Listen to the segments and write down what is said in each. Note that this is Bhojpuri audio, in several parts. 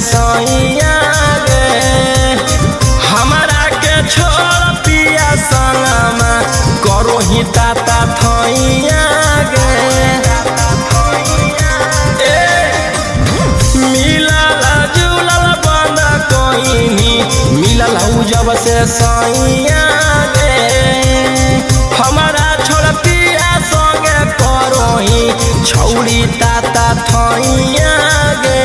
सैया गे हमारा के छोड़ पिया संगमा करो ही ताता थैया गे मिलल जुलल बंद कोइनी मिलल जब से सैया गे हमारा छोड़ पिया संगे करो ही छौड़ी ताता थैया गे।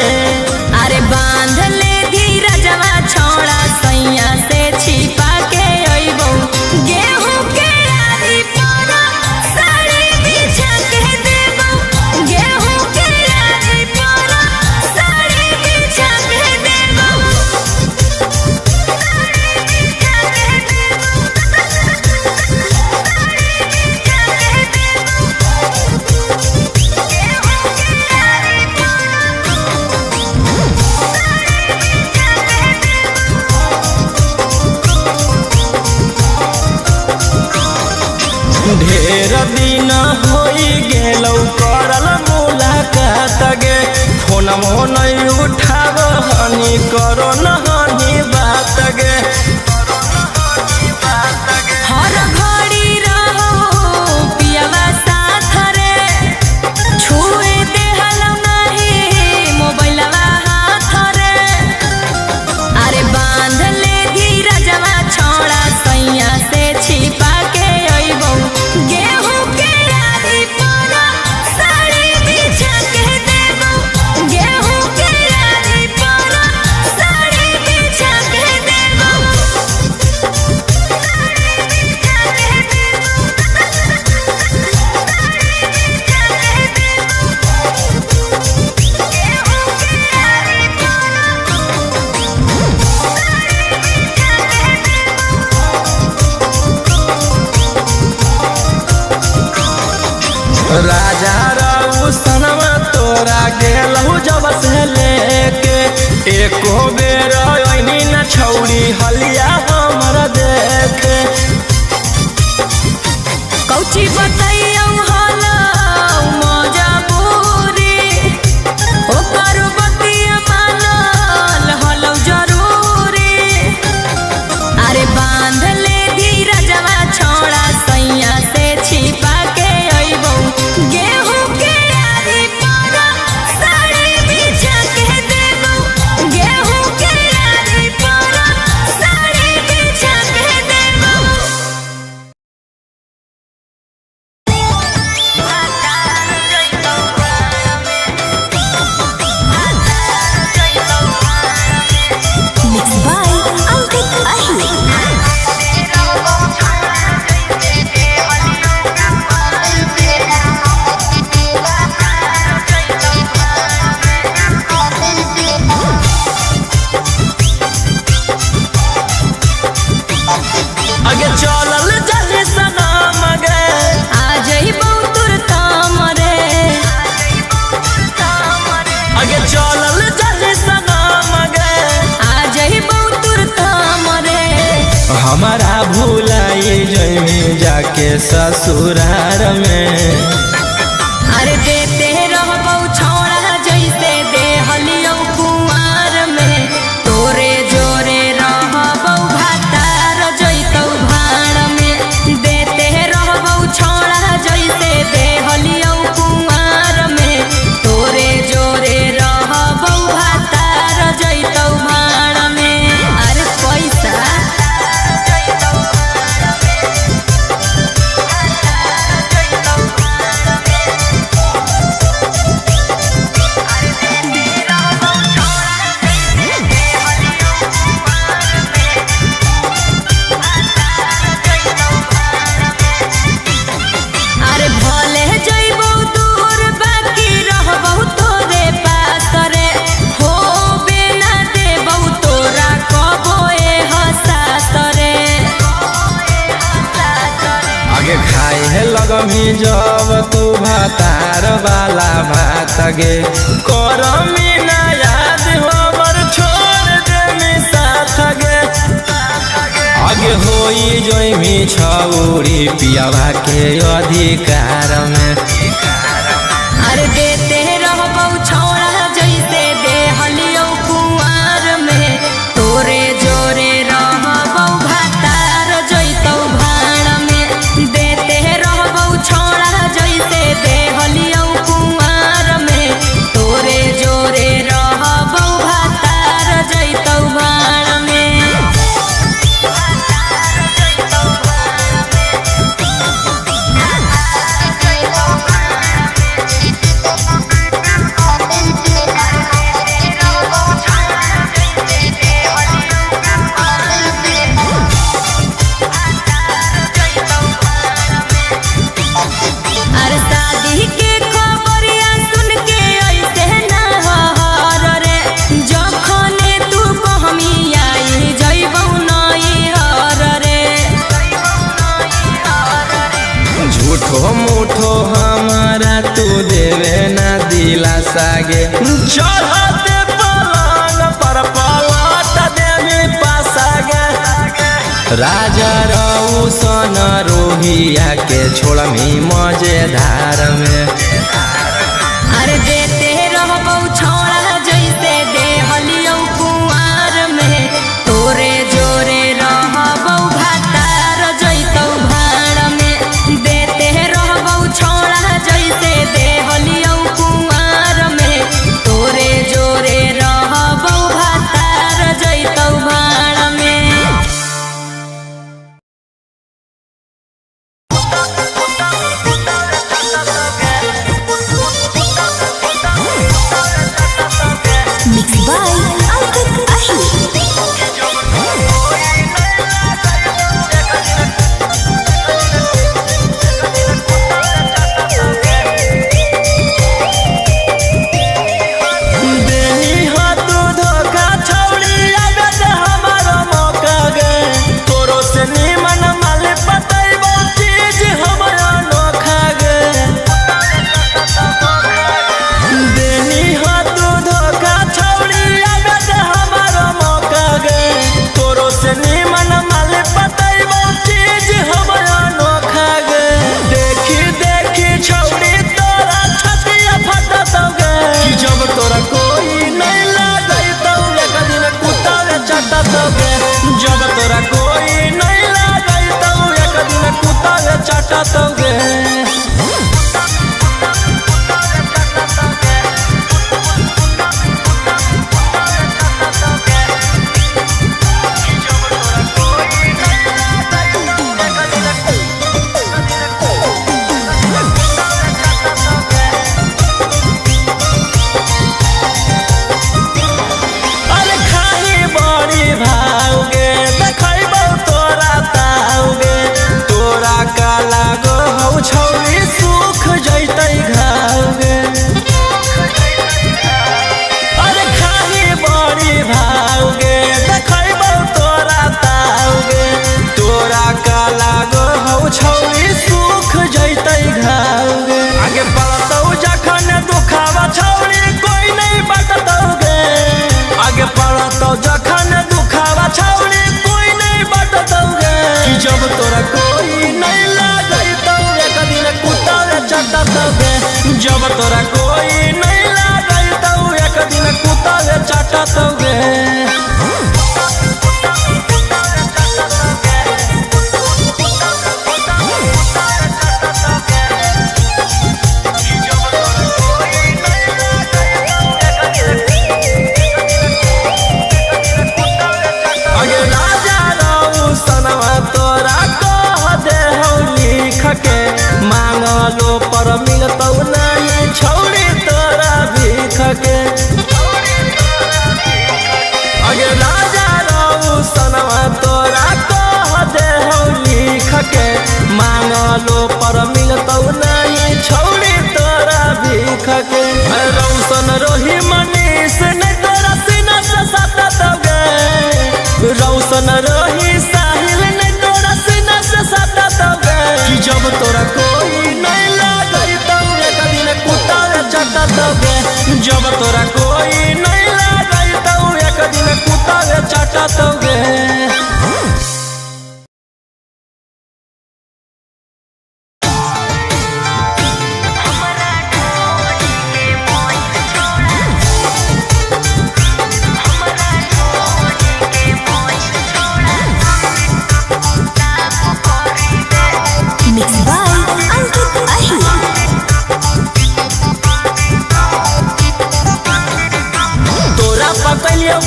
अरे बांध ले धीरजवा छोड़ा सैया से छिपा के अइबो गेहूं के आरी पर साड़ी बिछा के देबो गेहूं के आरी पर साड़ी बिछा के देबो ढेर दिन होई गेलौ करल मुलाकात गे फोनमो नहीं उठाब हनी करो न हनी बात गे हर घड़ी रहो पियावा साथ रे छुए देहल नहीं मोबाइलवा हाथ रे। अरे बांध ले धीरजवा छोड़ा सैया से छिपा के अइबो गेहूं के आरी पर साड़ी बिछा के देबो गेहूं के आरी पर साड़ी बिछा के देबो राजा राउ सनवा तोरा गेलहु जब से लेके एको बेर ओइनी न छौड़ी हलिया हमर देखे कौची बताइयो हलो मजबूरी ओकर बतिया मानल हलो जरूरी। अरे बांध ले धीरजवा छोड़ा सैया से छिपा के अइबो गेहूं के आरी पर साड़ी बिछा के देबो गेहूं के आरी पर साड़ी बिछा के देबो। Mixed by Alvin Ahli. आगे चलल जाने सनम गे आ जइबो तोर काम रे आगे चलल जाने सनम गे आ जइबो तोर काम रे। हमारा भूलाई जइमी जाके ससुरार में अरे देते रहबो छोड़ा जैसे देहलियो कुमार में तोरे जोरे रहबो भातार जइतौ भाड़ में देते रहबो छोड़ा जैसे देहलियो कुमार में तोरे जोरे रहबो भातार जइतौ भाड़ में। अरे पैसा अरे भले जइबो दूर बाकी रहबो तोरे पास रे हो बिना देबो तोरा कबो ए हसास रे। आगे खाए है लगमी जब तू भातार वाला भात गे करमी ना याद हमर छोड़ देमी साथ गे आगे होई जइमी छौड़ी पियावा के अधिकार में। अरे देते रहबो छोड़ा जैसे देहलियो कुआं सागे चढ़ते पलंग पर पलट देवी पासागे राजा रौशन रोहिया के छोड़मी मजेदार में अरे देते रहबौ छोड़ा जैसे देहलियौ कुंवार में तोरे जोरे रहबौ भातार जैतौ भाड़ में देते रहबौ छोड़ा जैसे देहलियौ कुंवार में तोरे जोरे रहबौ भातार जैतौ भाड़ में Mixed by Alvin Ahi. जब तोरा कोई नहीं लागई तो एक दिन कुत्ता चाटतौगे जखन दुखावा छौरी कोई नहीं बटतौगे जब तोरा कोई नहीं लागई तो एक दिन कुत्ता चाटतौगे जब तोरा कोई नहीं लागई तो एक दिन कुत्ता चाटतौगे मांगलो पर मिलतौ नहीं छौरी तोरा भीख के अगे राजा रौशनवा तोरा कह दे हो लिख के मांगलो पर मिलतौ नहीं छौरी तोरा भीख के रौशन रोही मनीष नहीं तोरा सीना से सटतौगे रौशन रोही साहिल नहीं तोरा सीना से सटतौगे जब तोरा कोई नहीं लागई तो एक दिन कुत्ता चाटतौगे जब तोरा कोई नहीं लागई तो एक दिन कुत्ता चाटतौगे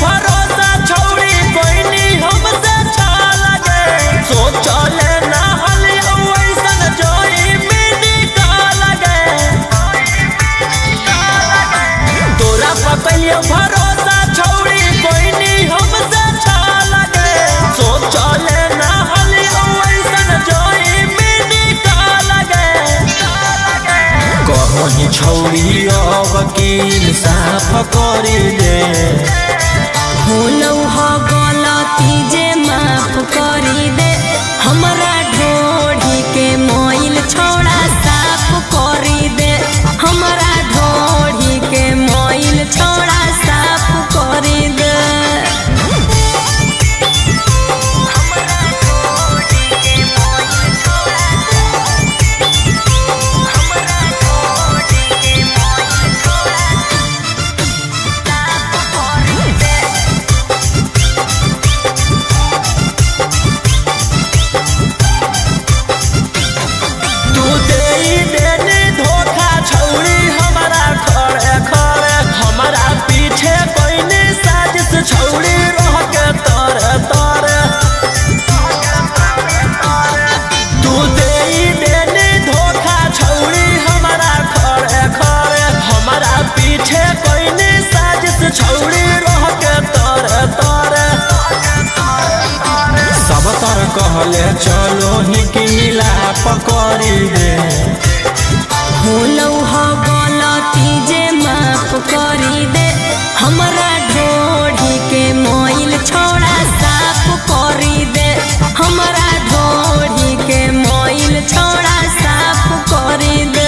भरोसा छौरी कोई नहीं हमसे अच्छा लगे सोचले ना हली वैसन जोई मिनी का लगे तोरा पकलियो भरोसा छौरी कोई नहीं हमसे अच्छा लगे सोचले ना हली वैसन जोई मिनी का लगे कहीं छौरी अब की इंसाफ करी दे होलौ ह गलती जे माफ करी दे हमरा ढोढ़ी के मोइल छोड़ा साफ करी दे हमरा ढोढ़ी के कहले चलो ही कि मिला पकड़ी दे। होलौ ह गलती जे माफ करी दे, हमरा ढोढ़ी के मोइल छोड़ा साफ करी दे, हमरा ढोढ़ी के मोइल छोड़ा साफ करी दे।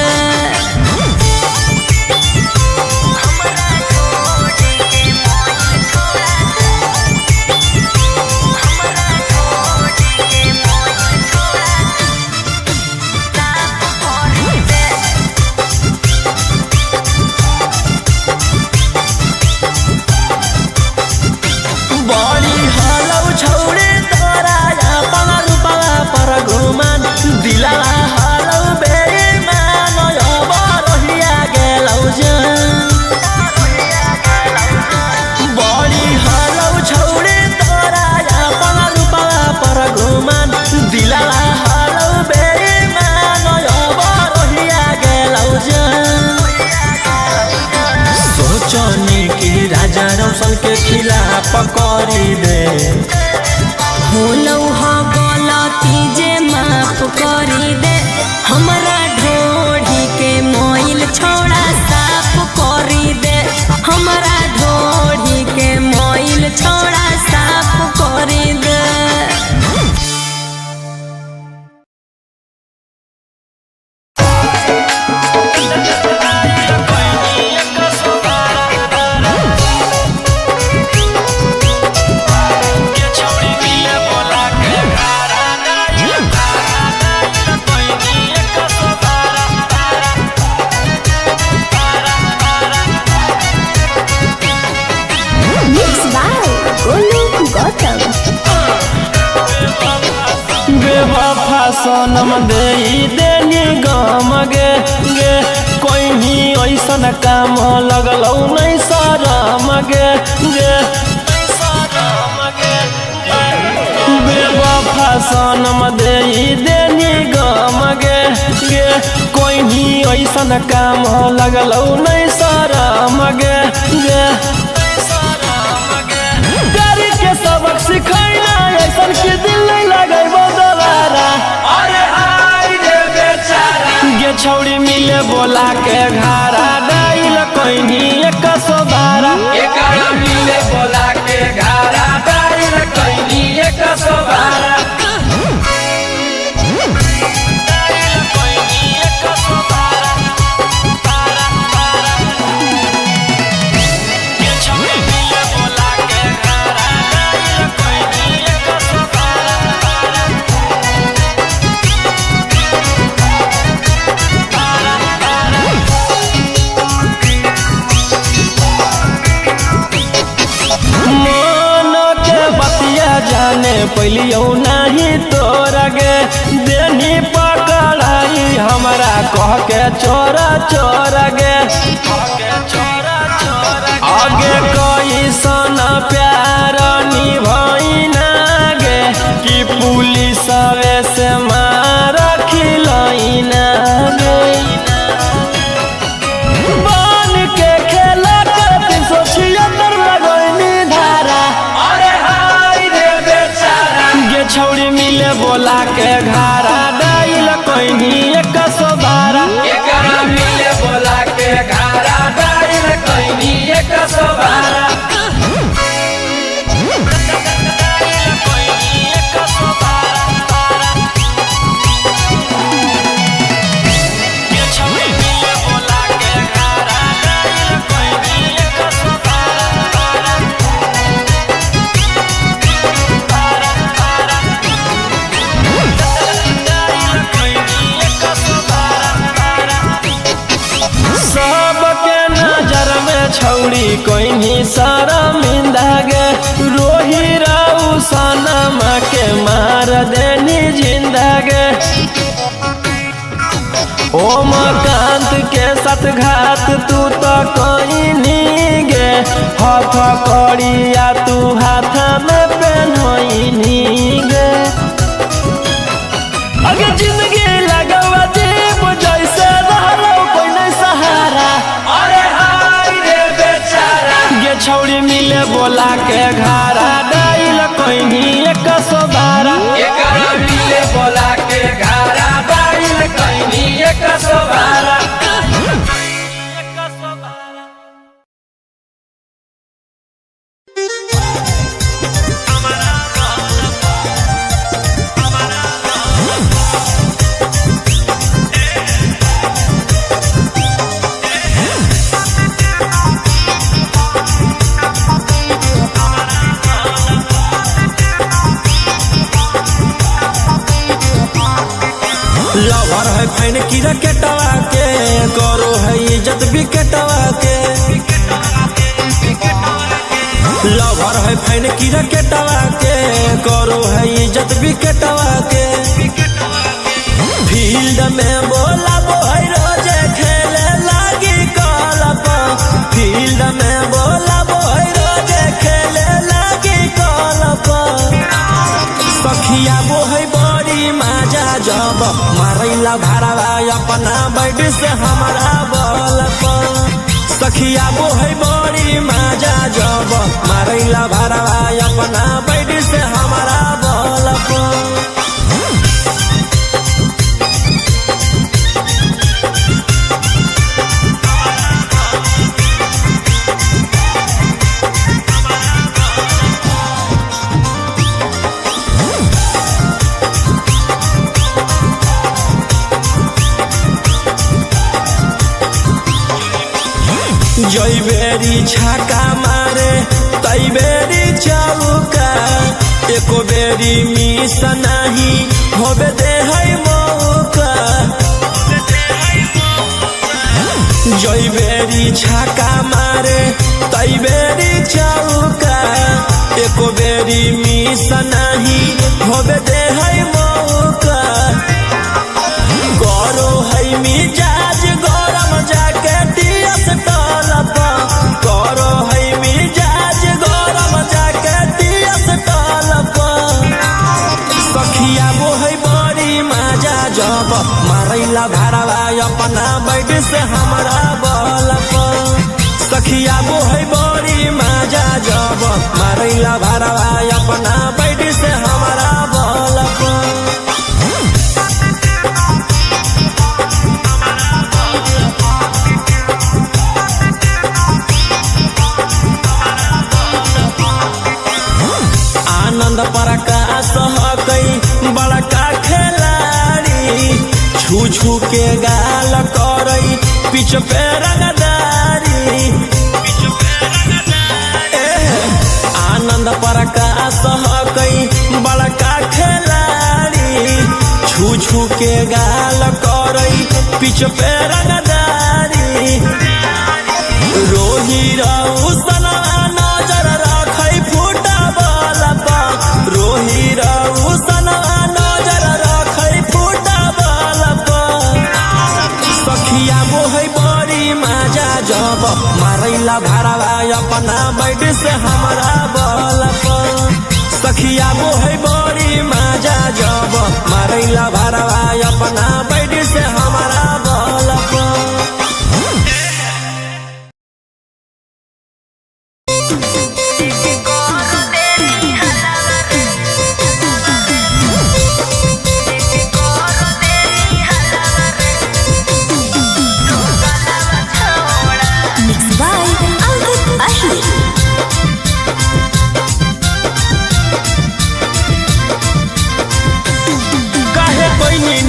राजा रौशन के खिलाफ पकड़ी दे। होलौ ह गलती जे माफ करी दे, हमरा ढोढ़ी के मोइल छोड़ा साफ करी दे, हमरा ढोढ़ी के मोइल छोड़ा साफ करी दे। बेवफा सनम दे देनी गम गे गे, कोई भी ऐसन काम लगलौ नहीं शरम गे गे। बेवफा सनम दे देनी गम गे गे, कोई भी ऐसन काम लगलौ नहीं शरम गे गे। प्यारी के सबक सिखैना ऐसन के दिल नहीं लगे दोबारा। अरे हाय रे बेचारा गे छौड़ी मिले बोला के घारा, डाइल कोइनी एक सोबारा। एकरा मिले बोला के घारा, डाइल कोइनी एक सोबारा। पहलियो नहीं तोरा गे देनी पकड़ाई, हमरा कह के चोरा चोरा गे। आगे कोई सन प्यार निभाइना गे, कि पुलिस से मार खिलैना गे। बन के खेला के 376 लगैनी धारा। अरे हाय रे बेचारा गे छौड़ी मिले बोला के घारा, डाइल कोइनी एक सोबारा। एकरा मिले बोला के घारा, डाइल कोइनी एक सोबारा। छौड़ी कोइनी शर्मिंदा गे, रोही राउ सनम के मार देनी जिंदा गे। ओमकांत के साथ घात तू तो कोइनी गे, हाथ कड़िया तू हाथ में पहनोइनी गे। अगे जिंदगी लगवा जीव जैसे रहलो कोई नहीं सहारा। अरे छौड़ी मिले बोला के घारा, डाइल कोइनी एक सोबारा। लवर है फैन की रकेटवा के करो है इज्जत विकेटवा के लवर है फैन की रकेटवा के करो है इज्जत विकेटवा के फील्ड में बोला बोहर रोजे खेले लागी कलप फील्ड में बोला बोहर रोजे खेले लागी कलप सखिया बोहै बड़ी माजा जब मारैला भारवा अपना बैठ से हमारा बल सखिया बोहै बड़ी माजा जब मारैला भारवा अपना बैठ से हमारा बल जई बेरी छाका मारे तई बेरी चौका एको बेरी मिस नहीं होबे दे है मौका जई बेरी छाका मारे तई बेरी चौका एको बेरी मिस नहीं होबे दे है मौका गरो है मिजाज गरम जाके दियस करो है मिजाज गरम जाके दियस सखिया वो है बड़ी माजा जब मारैला भारवा अपना बैठ से हमारा बल सखिया वो है बड़ी माजा जब मारैला भारवा अपना बैठ से हमारा बल प्रकाश हकई बड़का खिलाड़ी छू छू के गाल करई पिछ पे रंगदारी आनंद प्रकाश हकई बड़का खिलाड़ी छू छू के गाल करई पिछ पे रंगदारी रोही रउसना नजर रखई फुटबॉल रोही रउसना नजर रखई फुटबॉल सखिया मोहै बड़ी माजा जब मारैला भारवा अपना बैठ से हमारा बल सखिया मोहै बड़ी माजा जब मारैला भारवा अपना बैठ से हमारा बल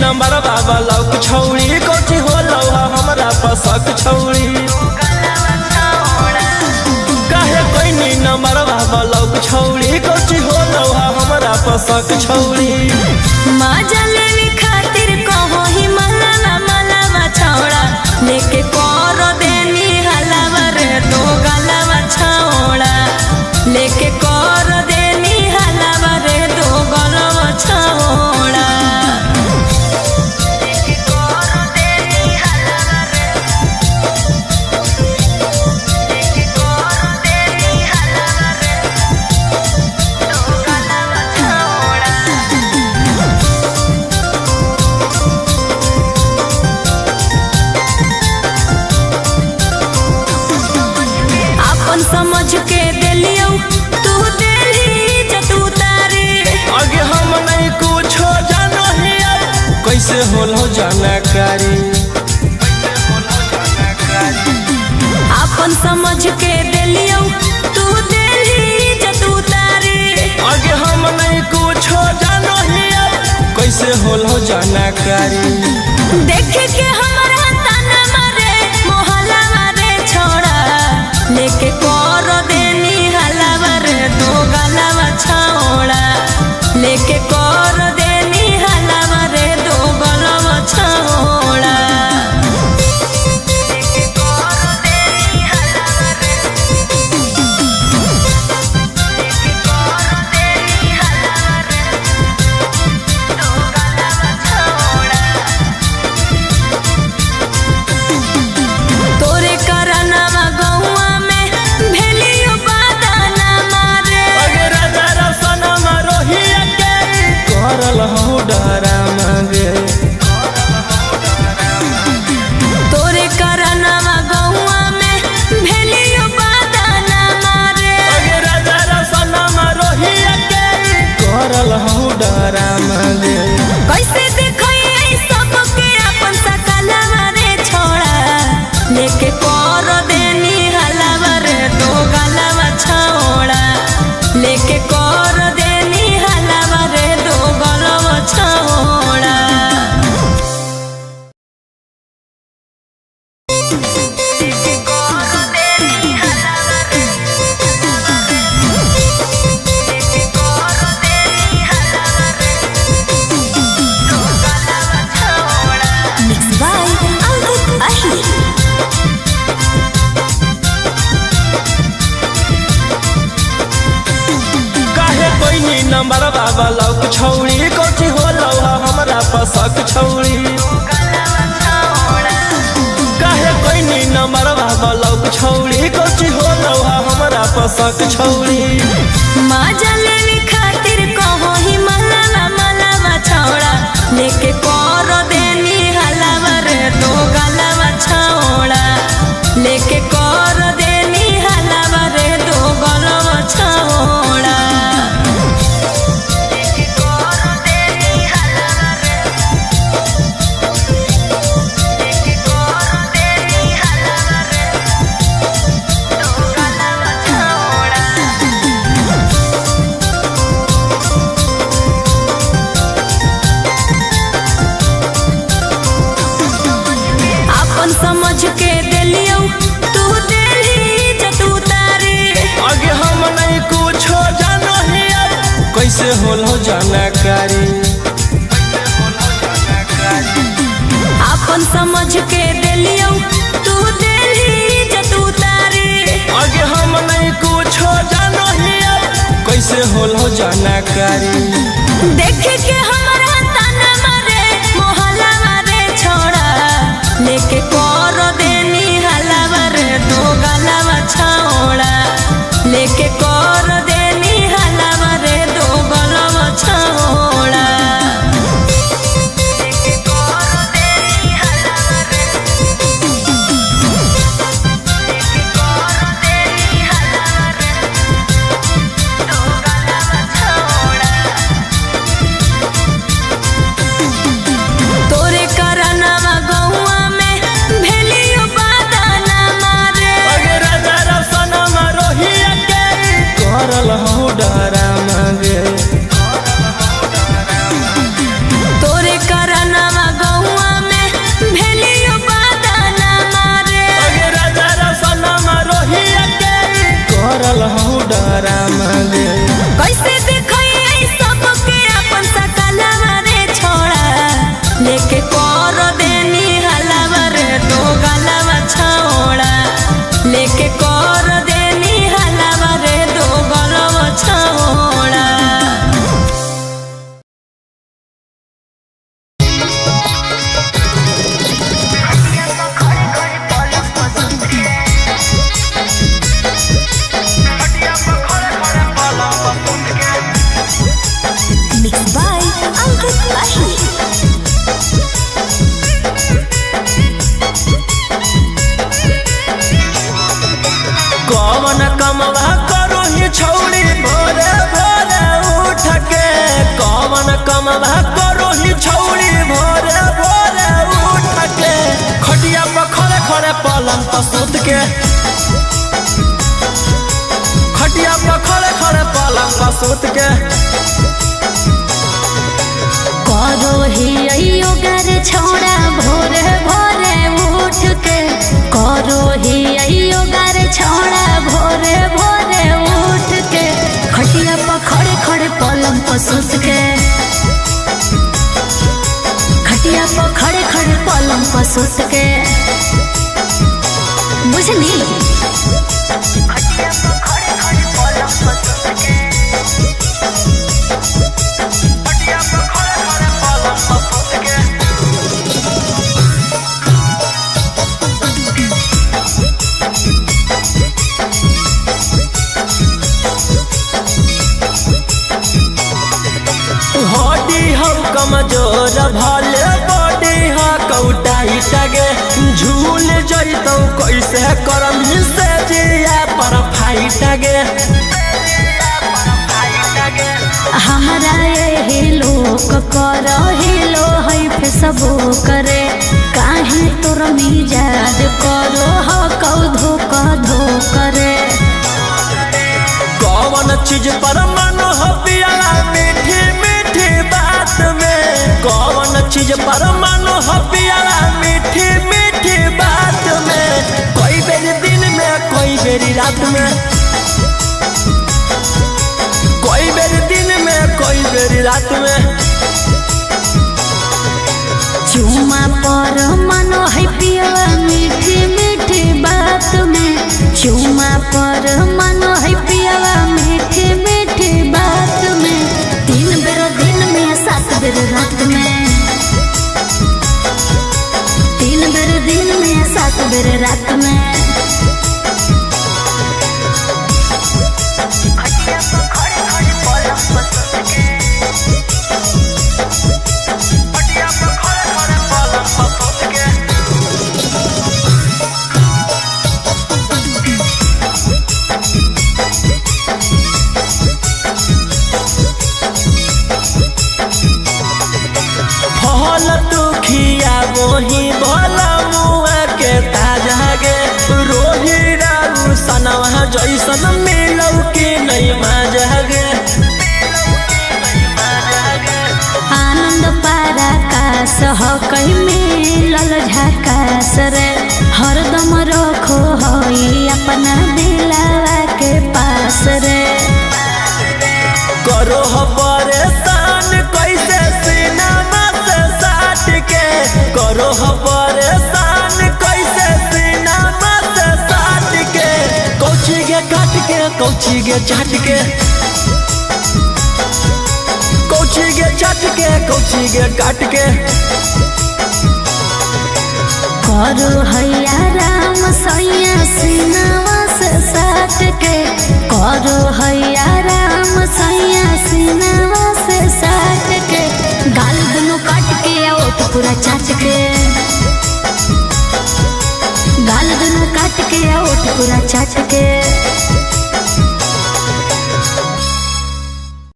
नंबर बाबा लौक छौड़ी कोची हो लौहा हमरा पसक छौड़ी काहे कोई नी नंबर बाबा लौक छौड़ी कोची हो लौहा हमरा पसक छौड़ी माजा लेने खातिर कहो ही मलावा मलावा छौड़ा लेके करो देनी हलावा रे दो गलावा छौड़ा लेके करो देनी हलावा रे दो गलावा छौड़ा समझ के दिलियो तू दिली जतू तारे आगे हम नहीं कुछ जानो ही कैसे होलो जानकारी अपन समझ के दिलियो तू दिली जतू तारे आगे हम नहीं कुछ जानो ही कैसे होलो जानकारी देख के हमारा ताना मारे मोहल्ला मारे छोड़ा लेके करो देनी हलावा रे दो गलावा छौड़ा लेके करो देनी हलावा रे दो गलावा छौड़ा नंबर बाबा लौक छौड़ी कोची हो लौहा हमरा पसक छौड़ी काहे कोई नी नंबर बाबा लौक छौड़ी कोची हो लौहा हमरा पसक छौड़ी मजा लेने खातिर कहो ही मलावा मलावा छौड़ा लेके कर देनी हलावा रे तो गलावा छौड़ा लेके कर देनी हलावा रे तो गलावा छौड़ा लेके कर देनी हलावा रे लेके कर देनी हलावा रे तो गलावा छौड़ा अपन समझ के दिलियो तू दिली जतू तारे आगे हम नहीं कुछ जानो ही कैसे होलो जानकारी अपन समझ के दिलियो तू दिली जतू तारे आगे हम नहीं कुछ जानो ही कैसे होलो जानकारी देख के हमारा ताना मारे मोहल्ला मारे छोड़ा लेके कर देनी हलावा रे दो गलावा छौड़ा लेके कर देनी हलावा रे दो गलावा छौड़ा लेके कर देनी हलावा रे लेके कर देनी हलावा रे दो गलावा छौड़ा तोरे करनवा गौआ में भेलियो बादाना मारे आगे राजा रसना मरोहिया के करल हो डरा मांगे तोरे करनवा गौआ में भेलियो बादाना मारे आगे राजा रसना मरोहिया के करल हो डरा मांगे कैसे देखई सबके अपन सकलवा रे छोड़ा लेके कर देनी हलावा रे तो गलावा छौड़ा लेके कर देनी हलावा रे दो गलावा छौड़ा Mixed by Ankit Lahi. कौन कमवा करो ही छौड़ी भोरे भोरे उठ के कौन कमवा करो ही छौड़ी भोरे भोरे उठ के खटिया पर खड़े खड़े पलंग पर सुत के खटिया पर खड़े खड़े पलंग पर सुत के करो ही अयो गर छोड़ा भोरे भोरे उठ के करो ही अयो गर छोड़ा भोरे भोरे उठ के खटिया पर खड़े खड़े पलंग पर सुत के खटिया पर खड़े खड़े पलंग पर सुत के बुझली खटिया पर खड़े खड़े पलंग पर सुत के खटिया पर खड़े खड़े पलंग पर सुत के हड्डी हम कमजोर भले बॉडी हा कौटाई टगे झूल जइतौ कैसे करम से जिया पर फाइट गे हमारा ये लोक कर हिलो है फेसबो करे काहे तोर मिजाज करो ह कौधो कधो करे कौन चीज पर मन हो पियाला मीठी मीठी बात में कौन चीज पर मन हो पियाला मीठी मीठी बात में कोई बेरी दिन में कोई बेरी रात में कोई बेरी दिन में कोई बेरी रात में चुमा पर मन है पियाला मीठी मीठी बात में चुमा पर मन है पियाला मीठी मीठी बात में सवेरे रात में। वही भला मुआ के ताजा गे रोही रारू सनवा जैसन मिलौ के नहीं माजा गे। आनंद पारा कास हो कहीं मिलल झकास रे हरदम रखो होई अपना दिलावा के पास रे। करो हो परेशान कैसे सिनेमा से साट के करो हो परेशान कैसे सिनेमा से साट के कौची गे काट के कौची गे चाट के कौची गे चाट के कौची गे काट के। करो हैया राम सैया सिनेमा से साट के करो हैया राम सैया